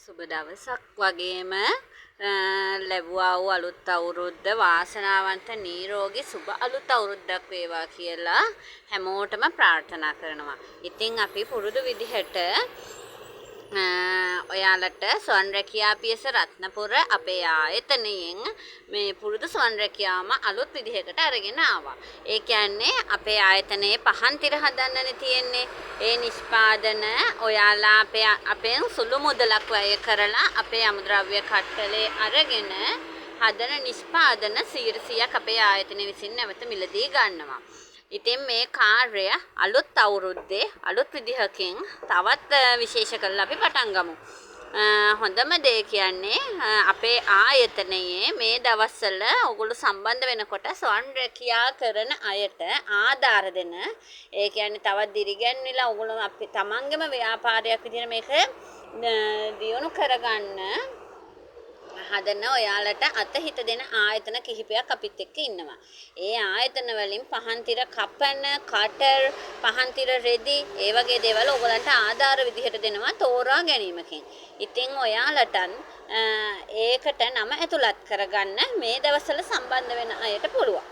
සුබ දවසක් වගේම ලැබුවා වූ අලුත් අවුරුද්ද වාසනාවන්ත නිරෝගී සුබ අලුත් අවුරුද්දක් වේවා කියලා හැමෝටම ප්‍රාර්ථනා කරනවා. ඉතින් අපි පුරුදු විදිහට ඔයාලට ස්වන් රැකියා පියස රත්නපුර අපේ ආයතනයෙන් මේ පුරුදු ස්වන් රැකියාවම අලුත් විදිහකට අරගෙන ආවා. ඒ කියන්නේ අපේ ආයතනයේ පහන් තිර හදන්නනේ තියෙන්නේ. ඒ නිෂ්පාදන ඔයාලා අපෙන් සුළු මුදලක් වැය කරලා අපේ අමුද්‍රව්‍ය කට්ටලේ අරගෙන හදන නිෂ්පාදන 100%ක් අපේ ආයතනය විසින් නැවත මිලදී ගන්නවා. ඉතින් මේ කාර්යය අලුත් අවුරුද්දේ අලුත් විදිහකින් තවත් විශේෂ කරලා අපි පටන් ගමු. හොඳම දේ කියන්නේ අපේ ආයතනයේ මේ දවස්වල ඔයගොල්ලෝ සම්බන්ධ වෙනකොට ස්වන් රැකියා කරන අයට ආධාර දෙන ඒ කියන්නේ තවත් දිරිගැන්විලා ඔයගොල්ලෝ අපි තමන්ගේම ව්‍යාපාරයක් විදිහට මේක දියුණු කරගන්න හදන ඔයාලට අතහිත දෙන ආයතන කිහිපයක් අපිත් එක්ක ඉන්නවා. ඒ ආයතන වලින් පහන් තිර කපන, කටර්, පහන් තිර රෙදි, ඒ වගේ දේවල් ඔයගලන්ට ආධාර විදිහට දෙනවා තෝරා ගැනීමකින්. ඉතින් ඔයාලට ඒකට නම ඇතුළත් කරගන්න මේ දවස්වල සම්බන්ධ වෙන අයට පුළුවන්.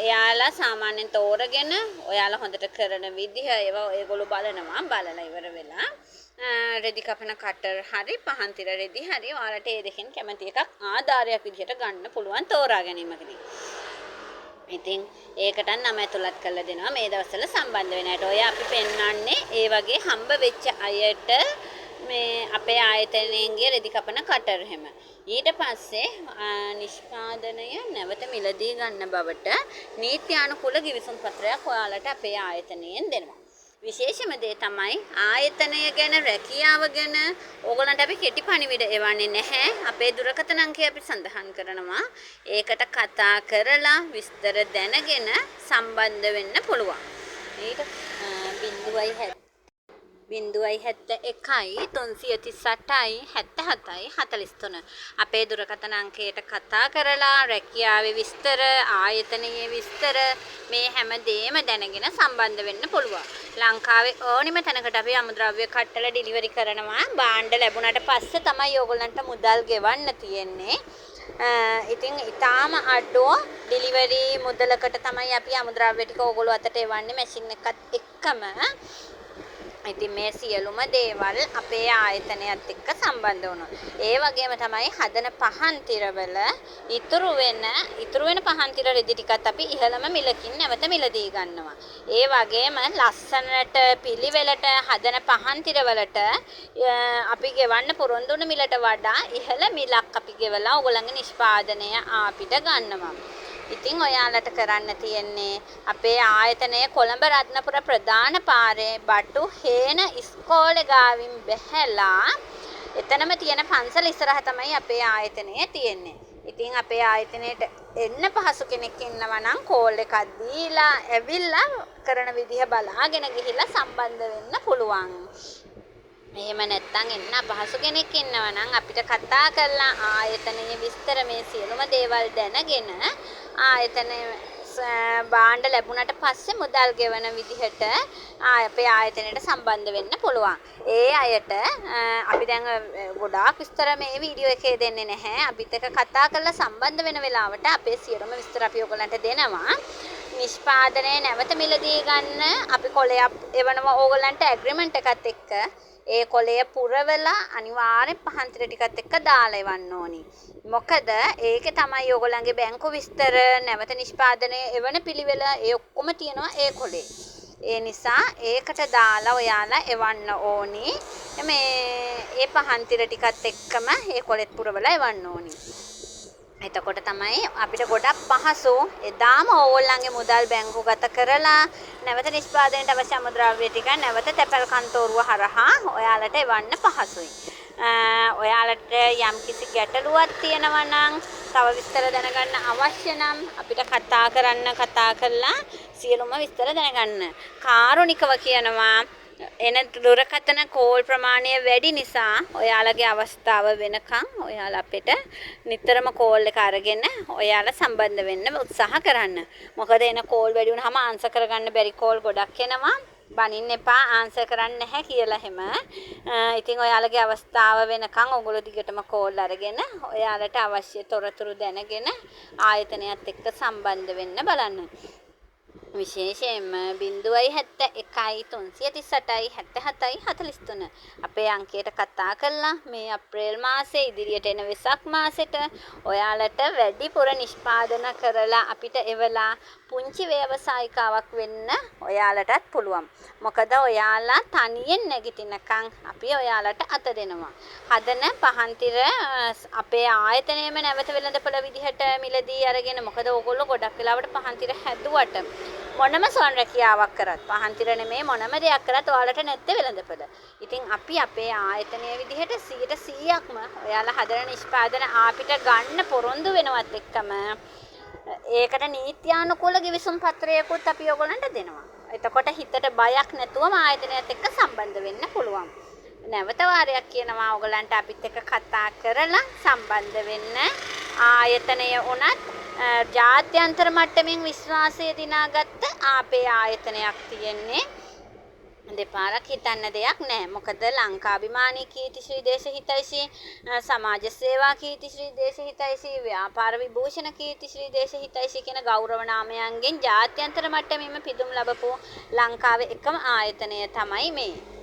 එයාලා සාමාන්‍යයෙන් තෝරගෙන ඔයාලා හොඳට කරන විදිහ ඒවා ඒගොල්ලෝ බලලා ඉවර වෙලා රෙදි කපන කටර් හරි පහන් තිර රෙදි හරි ඔයාලට ඒ දෙකෙන් කැමති එකක් ආධාරයක් විදිහට ගන්න පුළුවන් තෝරා ගැනීමකදී. ඉතින් ඒකට නම ඇතුළත් කරලා දෙනවා මේ දවස්වල සම්බන්ධ වෙන අයට. ඔය අපි පෙන්වන්නේ ඒ වගේ හම්බ වෙච්ච අයට මේ අපේ ආයතනයේ රෙදි කපන කටර් හැම. ඊට පස්සේ නිෂ්පාදනය නැවත මිලදී ගන්න බවට නීත්‍යානුකූල ගිවිසුම් පත්‍රයක් ඔයාලට අපේ ආයතනයෙන් දෙනවා. විශේෂම දේ තමයි ආයතනය ගැන රැකියාව ගැන ඕගොල්ලන්ට අපි කෙටි පණිවිඩ එවන්නේ නැහැ. අපේ දුරකථන අංකය අපි සඳහන් කරනවා. ඒකට කතා කරලා විස්තර දැනගෙන සම්බන්ධ වෙන්න පුළුවන්. ඊට 0.71 338 77 43 අපේ දුරකථන අංකයට කතා කරලා රැකියාවේ විස්තර ආයතනයේ විස්තර මේ හැම දෙයක්ම දැනගෙන සම්බන්ධ වෙන්න පුළුවන්. ලංකාවේ ඕනිම තැනකට අපි අමුද්‍රව්‍ය කට්ටල ඩිලිවරි කරනවා. භාණ්ඩ ලැබුණාට පස්සේ තමයි ඕගොල්ලන්ට මුදල් ගෙවන්න තියෙන්නේ. ඉතින් ඊටාම අඩෝ ඩිලිවරි මුදලකට තමයි අපි අමුද්‍රව්‍ය ටික ඕගොල්ලෝ අතට එවන්නේ මැෂින් එකත් එක්කම. ඉතින් මේ සියලුම දේවල් අපේ ආයතනයත් එක්ක සම්බන්ධ වුණා. ඒ වගේම තමයි හදන පහන් තිරවල ඉතුරු වෙන පහන් තිර රෙදි ටිකත් අපි ඉහළම මිලකින් නැවත මිලදී ගන්නවා. ඒ වගේම ලස්සනට පිළිවෙලට හදන පහන් තිරවලට අපි ගෙවන්න පොරොන්දු වුණ මිලට වඩා ඉහළ මිලක් අපි ගෙවලා ඕගොල්ලන්ගේ නිෂ්පාදනය අපිට ගන්නවා. ඉතින් ඔයාලට කරන්න තියෙන්නේ අපේ ආයතනයේ කොළඹ රත්නපුර ප්‍රධාන පාරේ බටු හේන ඉස්කෝලේ ගාවින් බැහැලා එතනම තියෙන පන්සල ඉස්සරහ තමයි අපේ ආයතනය තියෙන්නේ. ඉතින් අපේ ආයතනයට එන්න පහසු කෙනෙක් ඉන්නවා නම් කෝල් එකක් දීලා ඇවිල්ලා කරන විදිහ බලාගෙන ගිහිල්ලා සම්බන්ධ වෙන්න පුළුවන්. එහෙම නැත්නම් එන්න අපහසු කෙනෙක් ඉන්නවා නම් අපිට කතා කරලා ආයතනයේ විස්තර මේ සියලුම දේවල් දැනගෙන ආයතනයේ භාණ්ඩ ලැබුණාට පස්සේ මුදල් ගෙවන විදිහට අපේ ආයතනයට සම්බන්ධ වෙන්න පුළුවන්. ඒ අයට අපි දැන් ගොඩාක් විස්තර මේ වීඩියෝ එකේ දෙන්නේ නැහැ. අපිත් එක්ක කතා කරලා සම්බන්ධ වෙන වෙලාවට අපේ සියලුම විස්තර අපි ඔයගලන්ට දෙනවා. නිෂ්පාදනය නැවත මිලදී ගන්න අපි කොලයක් එවනවා ඕගලන්ට ඇග්‍රීමන්ට් එකත් එක්ක. ඒ කොලය පුරවලා අනිවාර්යෙන් පහන් තිර ටිකත් එක්ක දාලා එවන්න ඕනි. මොකද ඒකේ තමයි ඕගොල්ලන්ගේ බැංකු විස්තර නැවත නිෂ්පාදනය එවන පිළිවෙල ඒ ඔක්කොම තියෙනවා ඒ කොලේ. ඒ නිසා ඒකට දාලා ඔයාලා එවන්න ඕනි. ඒ පහන් තිර ටිකත් එක්කම ඒ කොලෙත් පුරවලා එවන්න ඕනි. එතකොට තමයි අපිට ගොඩක් පහසු එදාම ඕගොල්ලන්ගේ මුදල් බැංකුගත කරලා නැවත නිෂ්පාදනයට අවශ්‍ය අමුද්‍රව්‍ය ටික නැවත තැපැල් කන්තෝරුව හරහා ඔයාලට එවන්න පහසුයි. ඔයාලට යම් කිසි ගැටලුවක් තියෙනවා නම් තව විස්තර දැනගන්න අවශ්‍ය නම් අපිට කතා කරලා සියලුම විස්තර දැනගන්න. කාරුණිකව කියනවා එන දුරකථන කෝල් ප්‍රමාණය වැඩි නිසා ඔයාලගේ අවස්ථාව වෙනකන් ඔයාලා අපිට නිතරම කෝල් එක අරගෙන ඔයාලා සම්බන්ධ වෙන්න උත්සාහ කරන්න. මොකද එන කෝල් වැඩි වුණාම ආන්සර් කරගන්න බැරි කෝල් ගොඩක් එනවා. බනින්න එපා ආන්සර් කරන්න නැහැ කියලා හැම. ඉතින් ඔයාලගේ අවස්ථාව වෙනකන් ඔයගොල්ලෝ දිගටම කෝල් අරගෙන ඔයාලට අවශ්‍ය තොරතුරු දැනගෙන ආයතනයත් එක්ක සම්බන්ධ වෙන්න බලන්න. විශේෂයෙන්ම 071 338 77 43 අපේ අංකයට කතා කරලා මේ අප්‍රේල් මාසේ ඉදිරියට එන වෙසක් මාසෙට ඔයාලට වැඩිපුර නිෂ්පාදන කරලා අපිට එවලා පුංචි ව්‍යවසායිකාවක් වෙන්න ඔයාලටත් පුළුවන්. මොකද ඔයාලා තනියෙන් නැගිටිනකන් අපි ඔයාලට අත දෙනවා. හදන පහන්තිර අපේ ආයතනයේම නැවත වෙළඳපොළ විදිහට මිලදී අරගෙන මොකද ඕගොල්ලෝ ගොඩක් වෙලාවට පහන්තිර හැදුවට මොනම සොන් රැකියාවක් කරත් පහන්තිර නෙමේ මොනම දෙයක් කරත් ඔයාලට නැත්තේ වෙළඳපොළ. ඉතින් අපි අපේ ආයතනයේ විදිහට 100%ක්ම ඔයාලා හදන නිෂ්පාදන අපිට ගන්න පොරොන්දු වෙනවත් එක්කම ඒකට නීත්‍යානුකූල ගිවිසුම් පත්‍රයකුත් අපි ඔයගොල්ලන්ට දෙනවා. එතකොට හිතට බයක් නැතුවම ආයතනයත් එක්ක සම්බන්ධ වෙන්න පුළුවන්. නැවත වාරයක් කියනවා ඔයගොල්ලන්ට අපිත් එක්ක කතා කරලා සම්බන්ධ වෙන්න. ආයතනය උනත් ජාත්‍යන්තර මට්ටමින් විශ්වාසය දිනාගත්ත අපේ ආයතනයක් තියෙන්නේ. දෙපාරක් හිතන්න දෙයක් නැහැ. මොකද ලංකාභිමානී කීර්තිශ්‍රී දේශහිතයිසී, සමාජ සේවා කීර්තිශ්‍රී දේශහිතයිසී, ව්‍යාපාර විභූෂණ කීර්තිශ්‍රී දේශහිතයිසී කියන ගෞරව නාමයන්ගෙන් ජාත්‍යන්තර මට්ටමින්ම පිදුම් ලැබපු ලංකාවේ එකම ආයතනය තමයි මේ.